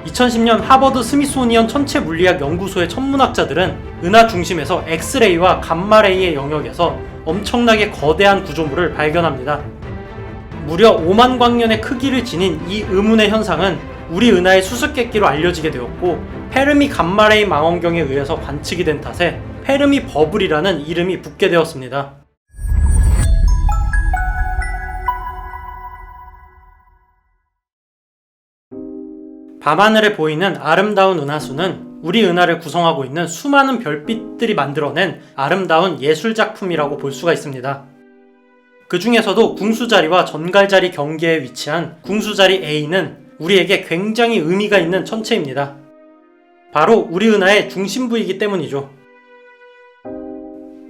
2010년 하버드 스미소니언 천체 물리학 연구소의 천문학자들은 은하 중심에서 엑스레이와 감마레이의 영역에서 엄청나게 거대한 구조물을 발견합니다. 무려 5만 광년의 크기를 지닌 이 의문의 현상은 우리 은하의 수수께끼로 알려지게 되었고, 페르미 감마레이 망원경에 의해서 관측이 된 탓에 페르미 버블이라는 이름이 붙게 되었습니다. 밤하늘에 보이는 아름다운 은하수는 우리 은하를 구성하고 있는 수많은 별빛들이 만들어낸 아름다운 예술작품이라고 볼 수가 있습니다. 그 중에서도 궁수자리와 전갈자리 경계에 위치한 궁수자리 A는 우리에게 굉장히 의미가 있는 천체입니다. 바로 우리 은하의 중심부이기 때문이죠.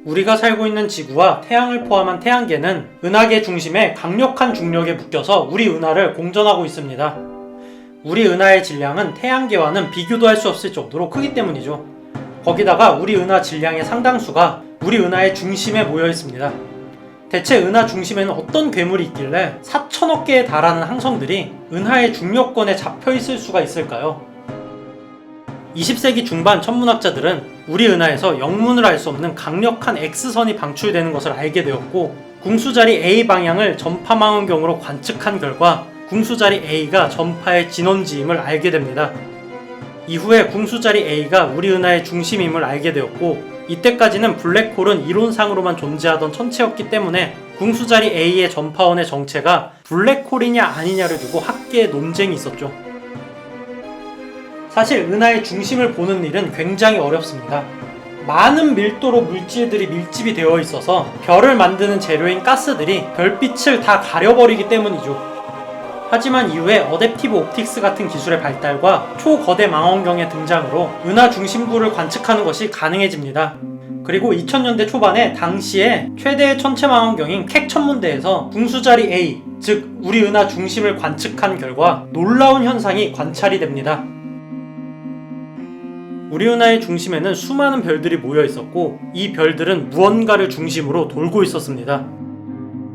우리가 살고 있는 지구와 태양을 포함한 태양계는 은하계 중심에 강력한 중력에 묶여서 우리 은하를 공전하고 있습니다. 우리 은하의 질량은 태양계와는 비교도 할 수 없을 정도로 크기 때문이죠. 거기다가 우리 은하 질량의 상당수가 우리 은하의 중심에 모여 있습니다. 대체 은하 중심에는 어떤 괴물이 있길래 4천억 개에 달하는 항성들이 은하의 중력권에 잡혀 있을 수가 있을까요? 20세기 중반 천문학자들은 우리 은하에서 영문을 알 수 없는 강력한 X선이 방출되는 것을 알게 되었고, 궁수자리 A 방향을 전파 망원경으로 관측한 결과 궁수자리 A가 전파의 진원지임을 알게 됩니다. 이후에 궁수자리 A가 우리 은하의 중심임을 알게 되었고, 이때까지는 블랙홀은 이론상으로만 존재하던 천체였기 때문에 궁수자리 A의 전파원의 정체가 블랙홀이냐 아니냐를 두고 학계의 논쟁이 있었죠. 사실 은하의 중심을 보는 일은 굉장히 어렵습니다. 많은 밀도로 물질들이 밀집이 되어 있어서 별을 만드는 재료인 가스들이 별빛을 다 가려버리기 때문이죠. 하지만 이후에 어댑티브 옵틱스 같은 기술의 발달과 초거대 망원경의 등장으로 은하 중심부를 관측하는 것이 가능해집니다. 그리고 2000년대 초반에 당시에 최대의 천체 망원경인 캑 천문대에서 궁수자리 A, 즉 우리 은하 중심을 관측한 결과 놀라운 현상이 관찰이 됩니다. 우리 은하의 중심에는 수많은 별들이 모여 있었고, 이 별들은 무언가를 중심으로 돌고 있었습니다.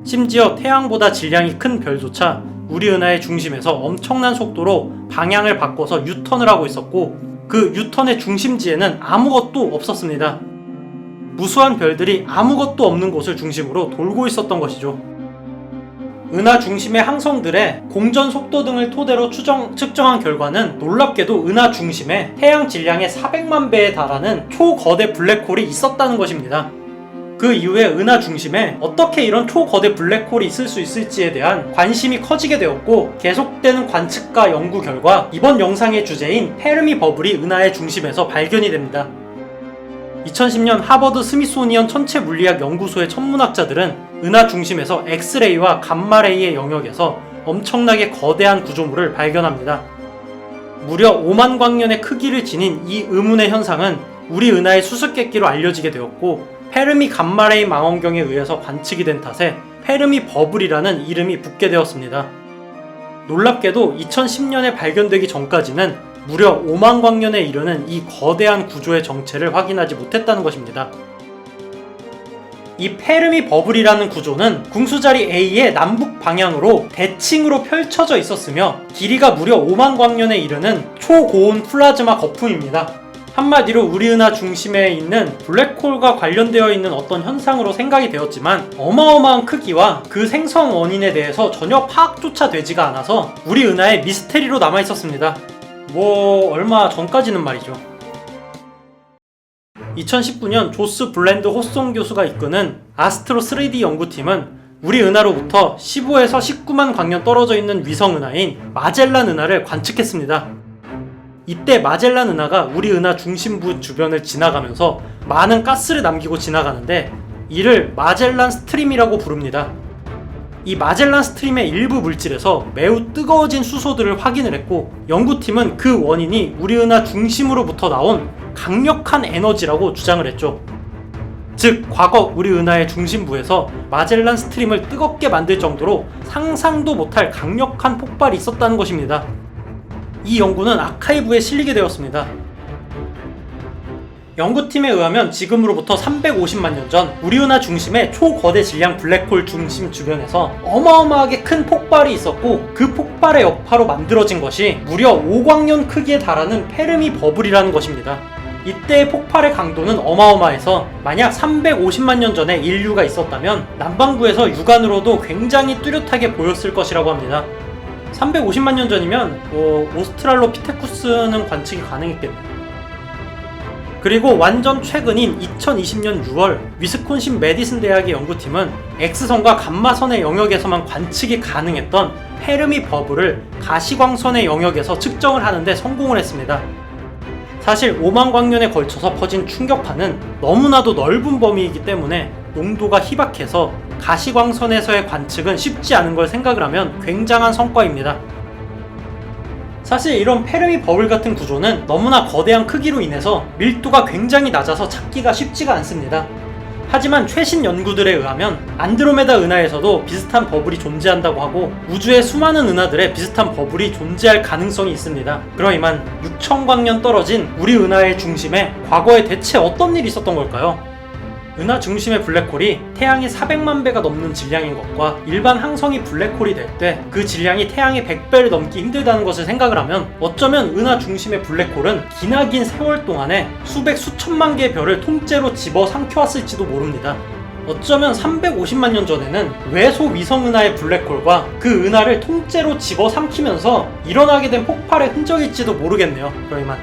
심지어 태양보다 질량이 큰 별조차 우리 은하의 중심에서 엄청난 속도로 방향을 바꿔서 유턴을 하고 있었고, 그 유턴의 중심지에는 아무것도 없었습니다. 무수한 별들이 아무것도 없는 곳을 중심으로 돌고 있었던 것이죠. 은하 중심의 항성들의 공전 속도 등을 토대로 측정한 결과는 놀랍게도 은하 중심에 태양 질량의 400만 배에 달하는 초거대 블랙홀이 있었다는 것입니다. 그 이후에 은하 중심에 어떻게 이런 초거대 블랙홀이 있을 수 있을지에 대한 관심이 커지게 되었고, 계속되는 관측과 연구 결과 이번 영상의 주제인 페르미 버블이 은하의 중심에서 발견이 됩니다. 2010년 하버드 스미소니언 천체 물리학 연구소의 천문학자들은 은하 중심에서 엑스레이와 감마레이의 영역에서 엄청나게 거대한 구조물을 발견합니다. 무려 5만 광년의 크기를 지닌 이 의문의 현상은 우리 은하의 수수께끼로 알려지게 되었고, 페르미 감마레이 망원경에 의해서 관측이 된 탓에 페르미 버블이라는 이름이 붙게 되었습니다. 놀랍게도 2010년에 발견되기 전까지는 무려 5만 광년에 이르는 이 거대한 구조의 정체를 확인하지 못했다는 것입니다. 이 페르미 버블이라는 구조는 궁수자리 A의 남북 방향으로 대칭으로 펼쳐져 있었으며, 길이가 무려 5만 광년에 이르는 초고온 플라즈마 거품입니다. 한마디로 우리 은하 중심에 있는 블랙홀과 관련되어 있는 어떤 현상으로 생각이 되었지만, 어마어마한 크기와 그 생성 원인에 대해서 전혀 파악조차 되지가 않아서 우리 은하의 미스테리로 남아있었습니다. 얼마 전까지는 말이죠. 2019년 조스 블랜드 호송 교수가 이끄는 아스트로 3D 연구팀은 우리 은하로부터 15에서 19만 광년 떨어져 있는 위성 은하인 마젤란 은하를 관측했습니다. 이때 마젤란 은하가 우리 은하 중심부 주변을 지나가면서 많은 가스를 남기고 지나가는데, 이를 마젤란 스트림이라고 부릅니다. 이 마젤란 스트림의 일부 물질에서 매우 뜨거워진 수소들을 확인을 했고, 연구팀은 그 원인이 우리 은하 중심으로부터 나온 강력한 에너지라고 주장을 했죠. 즉, 과거 우리 은하의 중심부에서 마젤란 스트림을 뜨겁게 만들 정도로 상상도 못할 강력한 폭발이 있었다는 것입니다. 이 연구는 아카이브에 실리게 되었습니다. 연구팀에 의하면 지금으로부터 350만 년 전 우리 은하 중심의 초거대 질량 블랙홀 중심 주변에서 어마어마하게 큰 폭발이 있었고, 그 폭발의 여파로 만들어진 것이 무려 5광년 크기에 달하는 페르미 버블이라는 것입니다. 이때의 폭발의 강도는 어마어마해서 만약 350만 년 전에 인류가 있었다면 남반구에서 육안으로도 굉장히 뚜렷하게 보였을 것이라고 합니다. 350만 년 전이면 오스트랄로피테쿠스는 관측이 가능했겠네요. 그리고 완전 최근인 2020년 6월 위스콘신 메디슨 대학의 연구팀은 X선과 감마선의 영역에서만 관측이 가능했던 페르미 버블을 가시광선의 영역에서 측정을 하는데 성공을 했습니다. 사실 5만 광년에 걸쳐서 퍼진 충격파는 너무나도 넓은 범위이기 때문에 농도가 희박해서 가시광선에서의 관측은 쉽지 않은 걸 생각을 하면 굉장한 성과입니다. 사실 이런 페르미 버블 같은 구조는 너무나 거대한 크기로 인해서 밀도가 굉장히 낮아서 찾기가 쉽지가 않습니다. 하지만 최신 연구들에 의하면 안드로메다 은하에서도 비슷한 버블이 존재한다고 하고, 우주의 수많은 은하들에 비슷한 버블이 존재할 가능성이 있습니다. 그러이만 6,000광년 떨어진 우리 은하의 중심에 과거에 대체 어떤 일이 있었던 걸까요? 은하 중심의 블랙홀이 태양의 400만 배가 넘는 질량인 것과 일반 항성이 블랙홀이 될 때 그 질량이 태양의 100배를 넘기 힘들다는 것을 생각을 하면, 어쩌면 은하 중심의 블랙홀은 기나긴 세월 동안에 수백 수천만 개의 별을 통째로 집어 삼켜왔을지도 모릅니다. 어쩌면 350만 년 전에는 외소 위성 은하의 블랙홀과 그 은하를 통째로 집어 삼키면서 일어나게 된 폭발의 흔적일지도 모르겠네요. 그러면